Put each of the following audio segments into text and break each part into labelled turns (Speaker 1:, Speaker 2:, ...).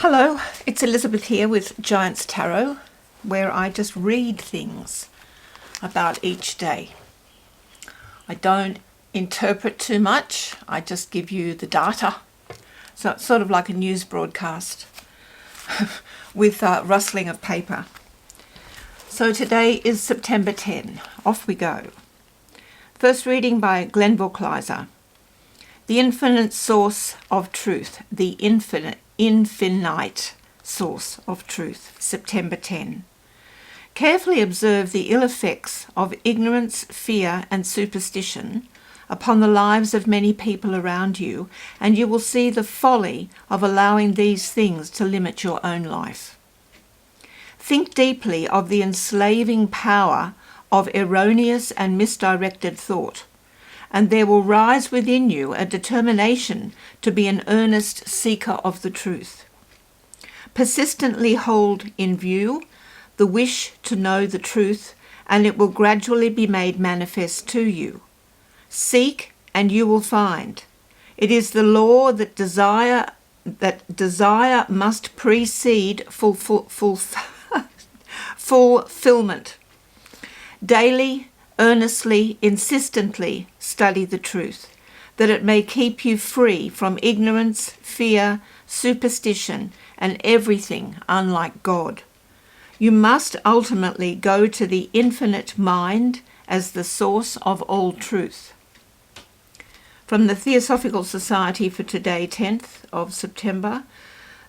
Speaker 1: Hello, it's Elizabeth here with Giant's Tarot, where I just read things about each day. I don't interpret too much, I just give you the data. So it's sort of like a news broadcast with rustling of paper. So today is September 10. Off we go. First reading by Glenville Kleiser. The infinite source of truth. The infinite source of truth. September 10. Carefully observe the ill effects of ignorance, fear, and superstition upon the lives of many people around you, and you will see the folly of allowing these things to limit your own life. Think deeply of the enslaving power of erroneous and misdirected thought, and there will rise within you a determination to be an earnest seeker of the truth. Persistently hold in view the wish to know the truth, and it will gradually be made manifest to you. Seek, and you will find. It is the law that desire must precede fulfillment. Daily, earnestly, insistently study the truth, that it may keep you free from ignorance, fear, superstition, and everything unlike God. You must ultimately go to the infinite mind as the source of all truth. From the Theosophical Society for today, 10th of September,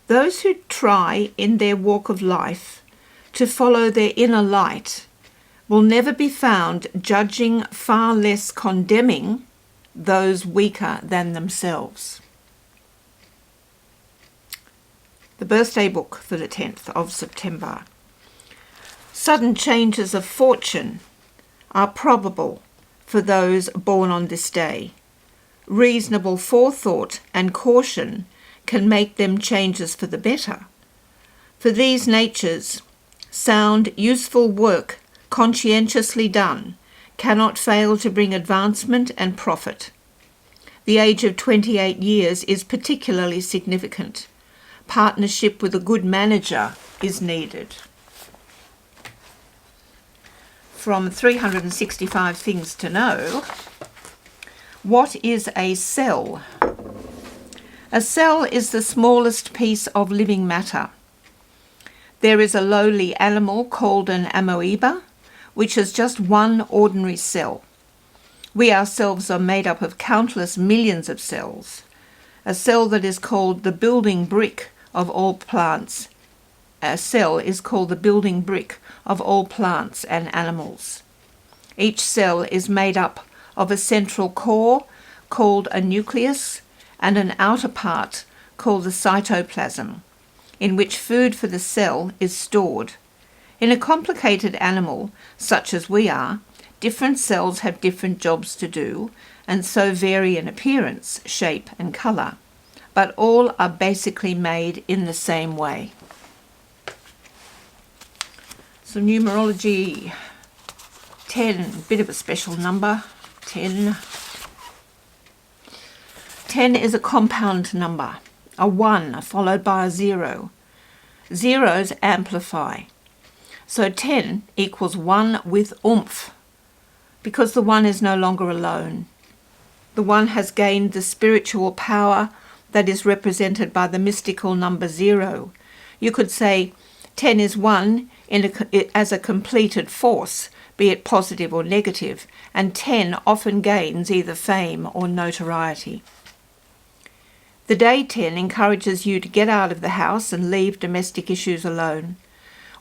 Speaker 1: those who try in their walk of life to follow their inner light will never be found judging, far less condemning, those weaker than themselves. The birthday book for the 10th of September. Sudden changes of fortune are probable for those born on this day. Reasonable forethought and caution can make them changes for the better. For these natures, sound, useful work, conscientiously done, cannot fail to bring advancement and profit. The age of 28 years is particularly significant. Partnership with a good manager is needed. From 365 Things to Know, what is a cell? A cell is the smallest piece of living matter. There is a lowly animal called an amoeba, which has just one ordinary cell. We ourselves are made up of countless millions of cells. A cell that is called the building brick of all plants. A cell is called the building brick of all plants and animals. Each cell is made up of a central core called a nucleus and an outer part called the cytoplasm, in which food for the cell is stored. In a complicated animal, such as we are, different cells have different jobs to do, and so vary in appearance, shape, and colour, but all are basically made in the same way. So numerology 10, bit of a special number, 10. 10 is a compound number, a 1 followed by a 0. Zeros amplify. So 10 equals 1 with oomph, because the 1 is no longer alone. The 1 has gained the spiritual power that is represented by the mystical number 0. You could say 10 is 1 as a completed force, be it positive or negative, and 10 often gains either fame or notoriety. The day 10 encourages you to get out of the house and leave domestic issues alone.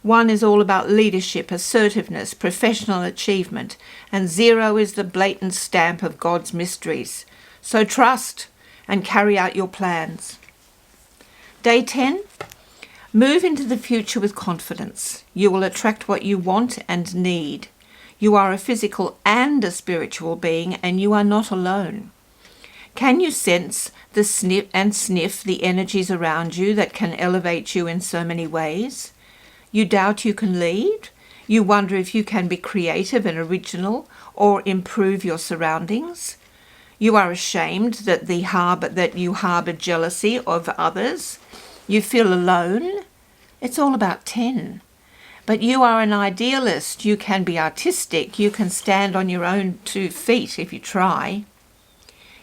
Speaker 1: 1 is all about leadership, assertiveness, professional achievement, and 0 is the blatant stamp of God's mysteries. So trust and carry out your plans. Day 10, move into the future with confidence. You will attract what you want and need. You are a physical and a spiritual being, and you are not alone. Can you sense the sniff the energies around you that can elevate you in so many ways? You doubt you can lead? You wonder if you can be creative and original or improve your surroundings? You are ashamed that you harbor jealousy of others You feel alone? It's all about 10. But you are an idealist. You can be artistic. You can stand on your own 2 feet if you try.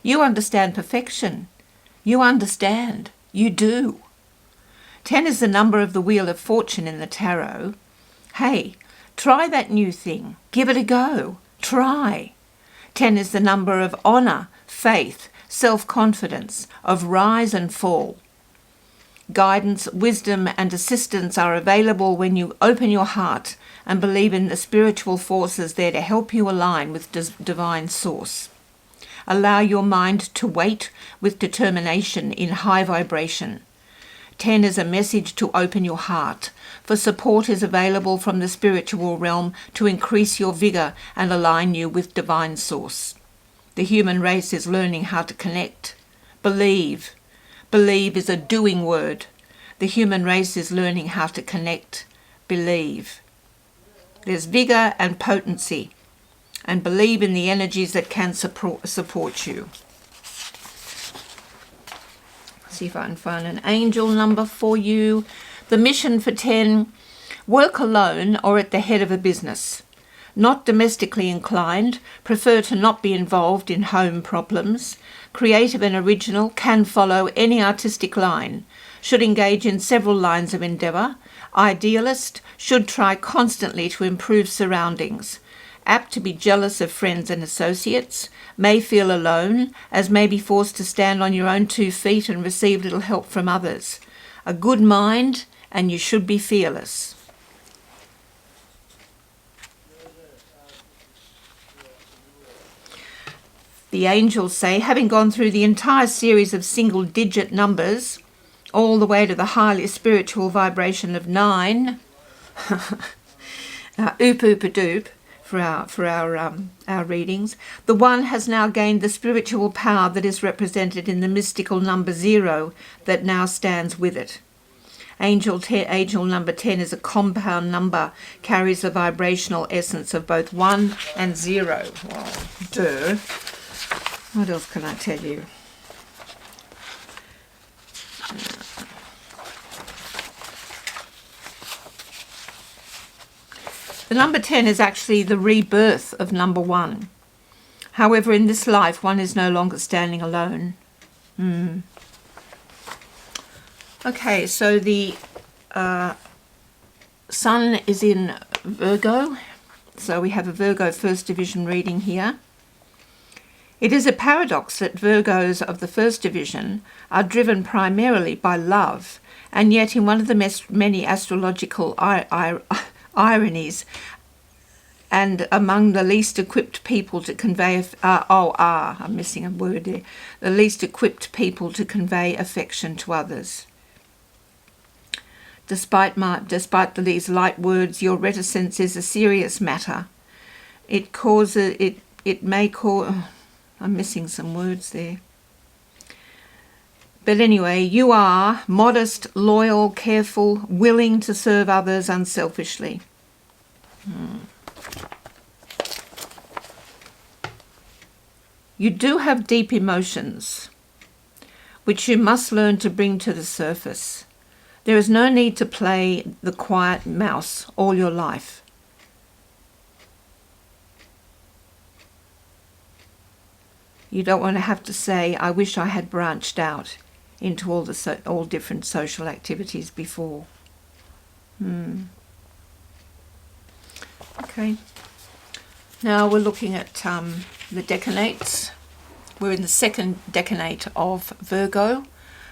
Speaker 1: You understand perfection. You understand. You do. 10 is the number of the Wheel of Fortune in the tarot. Hey, try that new thing. Give it a go. Try. 10 is the number of honour, faith, self-confidence, of rise and fall. Guidance, wisdom and assistance are available when you open your heart and believe in the spiritual forces there to help you align with divine source. Allow your mind to wait with determination in high vibration. 10 is a message to open your heart, for support is available from the spiritual realm to increase your vigour and align you with divine source. The human race is learning how to connect. Believe. Believe is a doing word. The human race is learning how to connect. Believe. There's vigour and potency, and believe in the energies that can support you. See if I can find an angel number for you. The mission for 10, work alone or at the head of a business. Not domestically inclined, prefer to not be involved in home problems. Creative and original, can follow any artistic line. Should engage in several lines of endeavour. Idealist, should try constantly to improve surroundings. Apt to be jealous of friends and associates. May feel alone, as may be forced to stand on your own 2 feet and receive little help from others. A good mind, and you should be fearless. The angels say, having gone through the entire series of single-digit numbers, all the way to the highly spiritual vibration of 9, oop-oop-a-doop, for our readings, the one has now gained the spiritual power that is represented in the mystical number 0 that now stands with it. Angel number 10 is a compound number, carries the vibrational essence of both 1 and 0. Well, duh. What else can I tell you? The number 10 is actually the rebirth of number 1. However, in this life, one is no longer standing alone. Okay, so the Sun is in Virgo. So we have a Virgo First Division reading here. It is a paradox that Virgos of the First Division are driven primarily by love, and yet in one of the many astrological ironies, and among the least equipped people to convey, I'm missing a word there, the least equipped people to convey affection to others. Despite these light words, your reticence is a serious matter. It may cause, I'm missing some words there. But anyway, you are modest, loyal, careful, willing to serve others unselfishly. You do have deep emotions, which you must learn to bring to the surface. There is no need to play the quiet mouse all your life. You don't want to have to say, I wish I had branched out into all different social activities before. Okay. Now we're looking at the Decanates. We're in the second Decanate of Virgo,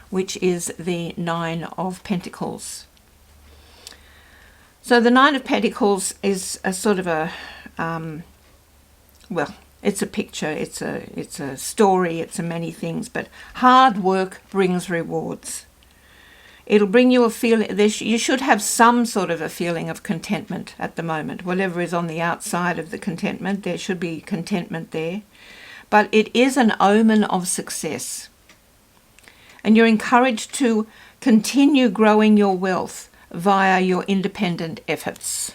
Speaker 1: which is the 9 of Pentacles. So the 9 of Pentacles is a sort of a, it's a picture, it's a story, it's a many things, but hard work brings rewards. It'll bring you a feeling, you should have some sort of a feeling of contentment at the moment. Whatever is on the outside of the contentment, there should be contentment there. But it is an omen of success. And you're encouraged to continue growing your wealth via your independent efforts.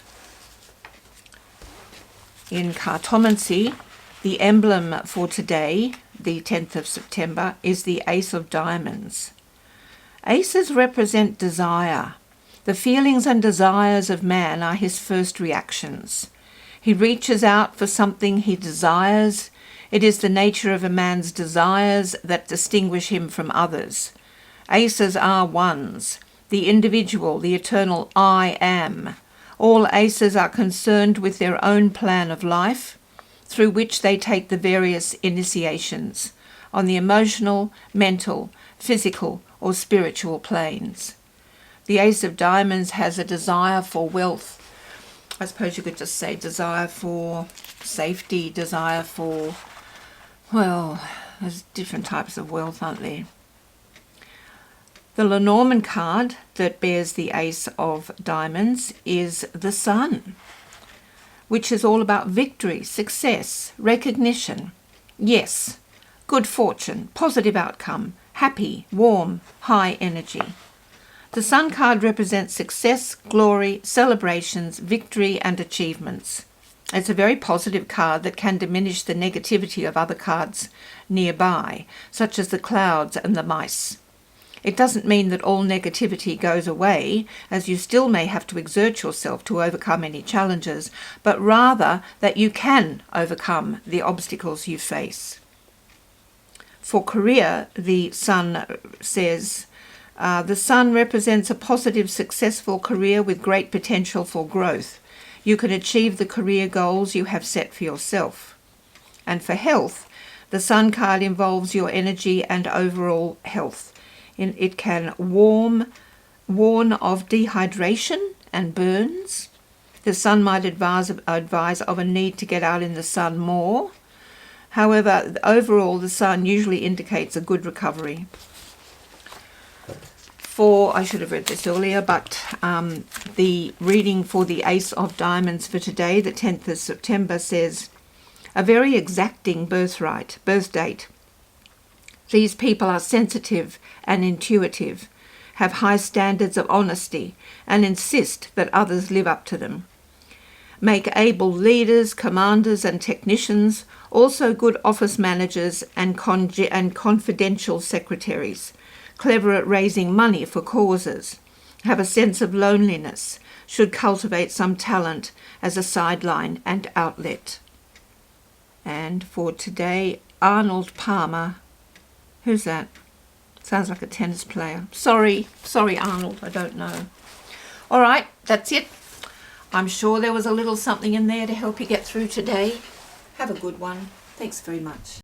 Speaker 1: In Cartomancy, the emblem for today, the 10th of September, is the Ace of Diamonds. Aces represent desire. The feelings and desires of man are his first reactions. He reaches out for something he desires. It is the nature of a man's desires that distinguish him from others. Aces are ones, the individual, the eternal I am. All aces are concerned with their own plan of life, through which they take the various initiations on the emotional, mental, physical, or spiritual planes. The Ace of Diamonds has a desire for wealth. I suppose you could just say desire for safety, desire for, well, there's different types of wealth, aren't there? The Lenormand card that bears the Ace of Diamonds is the Sun, which is all about victory, success, recognition. Yes, good fortune, positive outcome, happy, warm, high energy. The Sun card represents success, glory, celebrations, victory, and achievements. It's a very positive card that can diminish the negativity of other cards nearby, such as the clouds and the mice. It doesn't mean that all negativity goes away, as you still may have to exert yourself to overcome any challenges, but rather that you can overcome the obstacles you face. For career, the Sun says, the Sun represents a positive, successful career with great potential for growth. You can achieve the career goals you have set for yourself. And for health, the Sun card involves your energy and overall health. It can warn of dehydration and burns. The Sun might advise of a need to get out in the sun more. However, overall, the Sun usually indicates a good recovery. I should have read this earlier, but the reading for the Ace of Diamonds for today, the 10th of September, says, a very exacting birth date. These people are sensitive and intuitive, have high standards of honesty, and insist that others live up to them. Make able leaders, commanders, and technicians, also good office managers and confidential secretaries. Clever at raising money for causes. Have a sense of loneliness. Should cultivate some talent as a sideline and outlet. And for today, Arnold Palmer. Who's that? Sounds like a tennis player. Sorry Arnold, I don't know. All right, that's it. I'm sure there was a little something in there to help you get through today. Have a good one. Thanks very much.